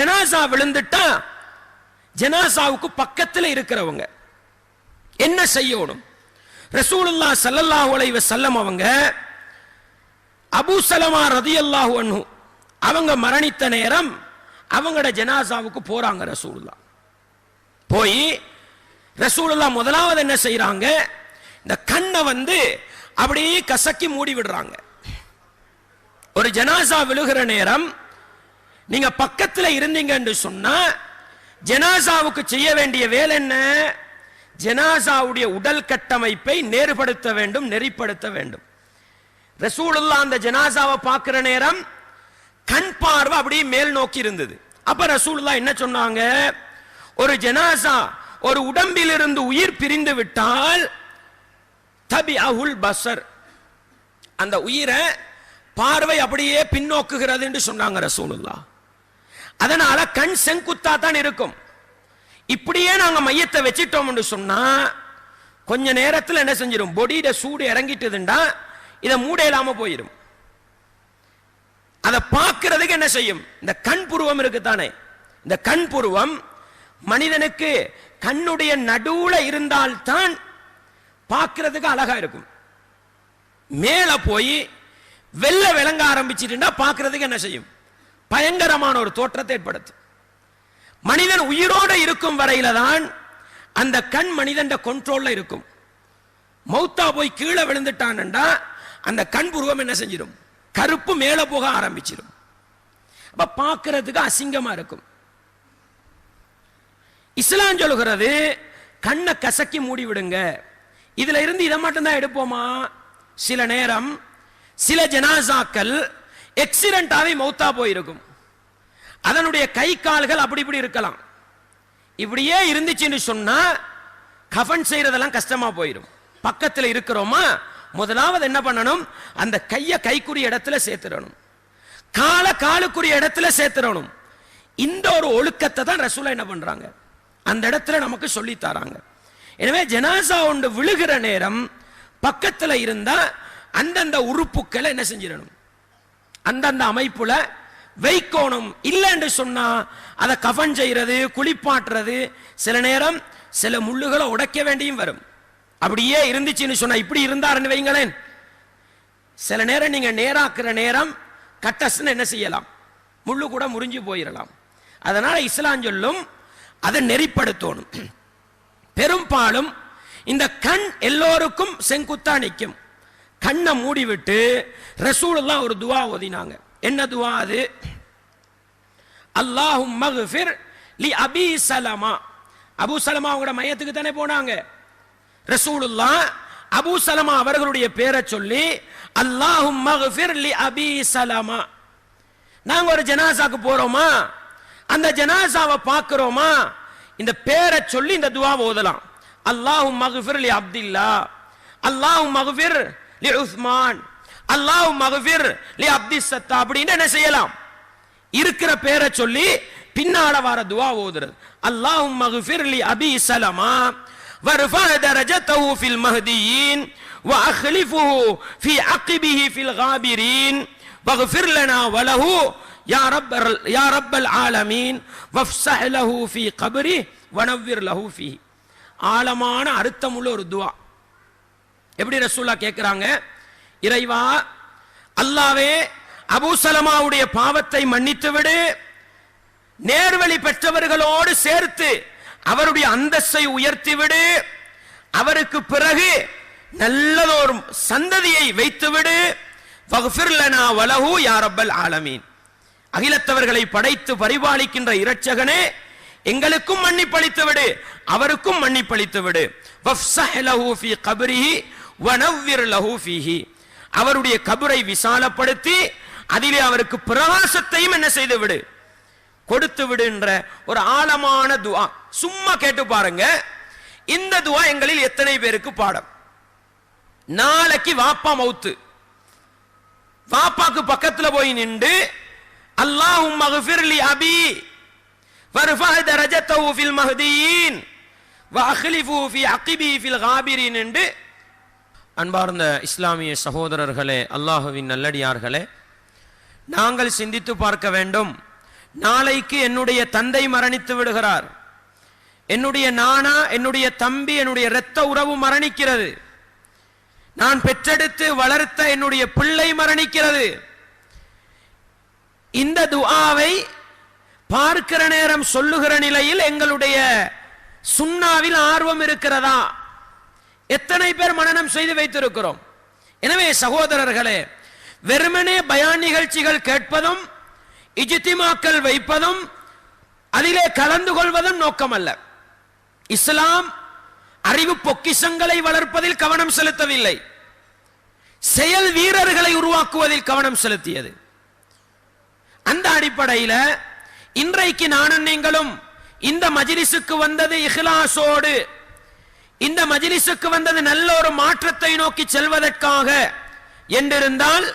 ஜனாசா விழுந்துட்டா ஜனாசாவுக்கு பக்கத்தில் இருக்கிறவங்க என்ன செய்யணும்? ரசூலுல்லாஹ் ஸல்லல்லாஹு அலைஹி வஸல்லம் அவங்க அபூ ஸலமா ரலியல்லாஹு அன்ஹு அவங்க மரணித்த நேரம் அவங்களோட ஜனாசாவுக்கு போறாங்க. ரசூலுல்லாஹ் போய் ரசூலுல்லாஹ் முதலாவது என்ன செய்யறாங்க? இந்த கண்ணை அப்படியே கசக்கி மூடி விடுறாங்க. ஒரு ஜனாசா விழுகிற நேரம் நீங்க பக்கத்தில் இருந்தீங்க என்று சொன்னா ஜனாசாவுக்கு செய்ய வேண்டிய வேலை என்ன? ஜனாசாவுடைய உடல் கட்டமைப்பை நேர்படுத்த வேண்டும், நெறிப்படுத்த வேண்டும். ரசூலுல்லாஹ் அந்த ஜனாசாவை பார்க்கிற நேரம் கண் பார்வை அப்படியே மேல் நோக்கி இருந்தது. அப்ப ரசூலுல்லாஹ் என்ன சொன்னாங்க? ஒரு ஜனாசா ஒரு உடம்பில் இருந்து உயிர் பிரிந்து விட்டால் தபிஅஹுல் பஸர், அந்த உயிரை பார்வை அப்படியே பின்னோக்குகிறது என்று சொன்னாங்க ரசூலுல்லாஹ். அதனால கண் செங்குத்தா தான் இருக்கும். இப்படியே நாங்க மையத்தை வச்சிட்டோம் என்று சொன்னா கொஞ்ச நேரத்தில் என்ன செஞ்சிடும்? பொடியிட சூடு இறங்கிட்டுதுண்டா இதை மூட இல்லாம போயிடும். அதை பார்க்கிறதுக்கு என்ன செய்யும்? இந்த கண் புருவம் இருக்குத்தானே, இந்த கண் புருவம் மனிதனுக்கு கண்ணுடைய நடுவுல இருந்தால்தான் பார்க்கிறதுக்கு அழகா இருக்கும். மேல போய் வெள்ள விளங்க ஆரம்பிச்சுட்டா பார்க்கிறதுக்கு என்ன செய்யும்? பயங்கரமான ஒரு தோற்றத்தை ஏற்படுத்தும். மனிதன் உயிரோடு இருக்கும் வரையில தான் அந்த கண் மனிதன் கண்ட்ரோல்ல இருக்கும். மௌத்தா போய் கீழே விழுந்துட்டான்டா அந்த கண் புருவம் என்ன செஞ்சிடும்? கருப்பு மேல போக ஆரம்பிச்சிடும். அப்ப பார்க்கிறதுக்கு அசிங்கமா இருக்கும். இஸ்லாம் சொல்லுகிறது கண்ணை கசக்கி மூடி விடுங்க. இதுல இருந்து இதை மட்டும் தான் எடுப்போமா? சில நேரம் சில ஜனாசாக்கள் எக்ஸிடென்டாவே மௌத்தா போயிருக்கும். அதனுடைய கை கால்கள் அப்படி இப்படி இருக்கலாம். இப்படியே இருந்துச்சுன்னு சொன்னா கஃன் செய்யறதெல்லாம் கஷ்டமா போயிடும். பக்கத்தில் இருக்கிறோமா, முதலாவது என்ன பண்ணணும்? அந்த கையை கைக்குரிய இடத்துல சேர்த்துடணும், காலுக்குரிய இடத்துல சேர்த்துடணும். இந்த ஒரு ஒழுக்கத்தை தான் ரசூலா என்ன பண்றாங்க? அந்த இடத்துல நமக்கு சொல்லி தராங்க. எனவே ஜனாசா ஒன்று விழுகிற நேரம் பக்கத்தில் இருந்தா அந்தந்த உறுப்புக்களை என்ன செஞ்சிடணும்? அந்தந்த அமைப்புல வைக்கோணும். இல்லை என்று சொன்னா அதை கஃன் செய்யறது, குளிப்பாட்டுறது, சில நேரம் சில முள்ளுகளை உடைக்க வேண்டியும் வரும். அப்படியே இருந்துச்சுன்னு சொன்னா, இப்படி இருந்தாருன்னு வைங்களேன், சில நேரம் நீங்க நேராக்குற நேரம் கட்டஸ்ன்னு என்ன செய்யலாம்? முள்ளு கூட முறிஞ்சு போயிடலாம். அதனால இஸ்லாம் சொல்லும் அதை நெறிப்படுத்தணும். பெரும்பாலும் இந்த கண் எல்லோருக்கும் செங்குத்தா நிற்கும். கண்ணை மூடிவிட்டு ரசூலுல்லாஹ் ஒரு துவா ஓதினாங்க. என்ன துவா அது? அல்லாஹும்ம ஃபிர் லி அபி சலமா. அபூ சலமா அவங்களோட மையத்துக்கு தானே போனாங்க. ரசூலுல்லாஹ் அபூ சலமா அவர்களுடைய பேரை சொல்லி அல்லாஹும்ம ஃபிர் லி அபி சலமா. நாங்க ஒரு ஜனாசாக்கு போறோமா, அந்த ஜனாசாவை பார்க்கிறோமா, இந்த பேரை சொல்லி இந்த துவாவை ஓதலாம். அல்லாஹும்ம ஃபிர் லி அப்துல்லா, அல்லாஹும்ம ஃபிர் லி உஸ்மான், அல்லாஹும்ம ஃபிர் லி அப்துஸ் சத்தா அப்படின்னு என்ன செய்யலாம்? இருக்கிற பேரை சொல்லி பின்னால வர துவா ஓதுறது. அல்லாஹும்ம ஃபிர் லி அபி சலமா வர்ஃபா தரஜதஹு ஃபில் மஹ்தியின் வ அக்லிஃபுஹு ஃபி அக்பிஹி ஃபில் காபிரின் வக்ஃபிர் லனா வலஹு யா ரப்பல் ஆலமீன் வஃப்ஸஹ் லஹு ஃபி கப்ரி வனவ்விர் லஹு ஃபீஹி. ஆழமான அர்த்தமுள்ள ஒரு துவா. எப்படி ரசூலுல்லாஹ் கேட்கிறாங்க? இறைவா, அல்லாஹ்வே அபூ சலமாவுடைய பாவத்தை மன்னித்து விடு, நேர்வழி பெற்றவர்களோடு சேர்த்து அவருடைய அந்தஸ்தை உயர்த்தி விடு, அவருக்கு பிறகு நல்லதொரு சந்ததியை வைத்துவிடு, வக்ஃபிர் லனா வலஹு யா ரப்பல் ஆலமீன். அகிலத்தவர்களை படைத்து பரிபாலிக்கின்ற இரட்சகனே, எங்களுக்கும் மன்னிப்பளித்து விடு, அவருக்கும் மன்னிப்பளித்து விடு. வஃப்ஸஹ் லஹு ஃபீ கப்ரிஹி வனவ்விர் லஹு ஃபீஹி. அவருடைய கபரை விசாலப்படுத்தி அதிலே அவருக்கு பிரகாசத்தையும் என்ன செய்து விடு, கொடுத்து விடு என்ற ஒரு ஆழமான துஆ. சும்மா கேட்டு பாருங்க, இந்த துஆ எங்களில் எத்தனை பேருக்கு பாடம்? நாளைக்கு வாப்பா மௌத்து, வாப்பாக்கு பக்கத்துல போய் நின்று அல்லாஹும்ம ஃபிர் லி அபி வர்ஃபா தரஜதஹு ஃபில் மஹ்தியின் வ அக்லிஃபு ஃபி அக்பி ஃபில் காபிரின் என்று. அன்பார்ந்த இஸ்லாமிய சகோதரர்களே, அல்லாஹுவின் நல்லடியார்களே, நாங்கள் சிந்தித்து பார்க்க வேண்டும். நாளைக்கு என்னுடைய தந்தை மரணித்து விடுகிறார், என்னுடைய நானா, என்னுடைய தம்பி, என்னுடைய இரத்த உறவு மரணிக்கிறது, நான் பெற்றெடுத்து வளர்த்த என்னுடைய பிள்ளை மரணிக்கிறது. இந்த துஆவை பார்க்கிற நேரம் சொல்லுகிற நிலையில் எங்களுடைய சுன்னாவில் ஆர்வம் இருக்கிறதா? எத்தனை பேர் மனனம் செய்து வைத்திருக்கிறோம்? எனவே சகோதரர்களே, வெறுமனே பயான் நிகழ்ச்சிகள் கேட்பதும் இஜ்திமாக்கள் வைப்பதும் அதிலே கலந்து கொள்வதும் நோக்கமல்ல. இஸ்லாம் அறிவு பொக்கிஷங்களை வளர்ப்பதில் கவனம் செலுத்தவில்லை, செயல் வீரர்களை உருவாக்குவதில் கவனம் செலுத்தியது. அந்த அடிப்படையில் இன்றைக்கு நானும் நீங்களும் இந்த மஜ்லிஸுக்கு வந்தது இஹ்லாஸோடு, இந்த மஜ்லிஸுக்கு வந்தது நல்ல ஒரு மாற்றத்தை நோக்கி செல்வதற்காக என்றிருந்தால்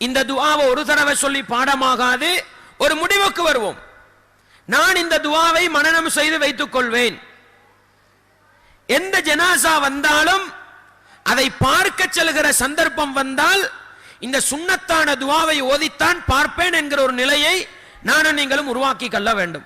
இந்த துஆவை ஒரு தடவை சொல்லி பாடமாகாது. ஒரு முடிவுக்கு வருவோம். நான் இந்த துஆவை மனனம் செய்து வைத்துக் கொள்வேன். எந்த ஜனாசா வந்தாலும் அதை பார்க்க செல்கிற சந்தர்ப்பம் வந்தால் இந்த சுன்னத்தான துஆவை ஓதித்தான் பார்ப்பேன் என்கிற ஒரு நிலையை நானும் நீங்களும் உருவாக்கி கொள்ள வேண்டும்.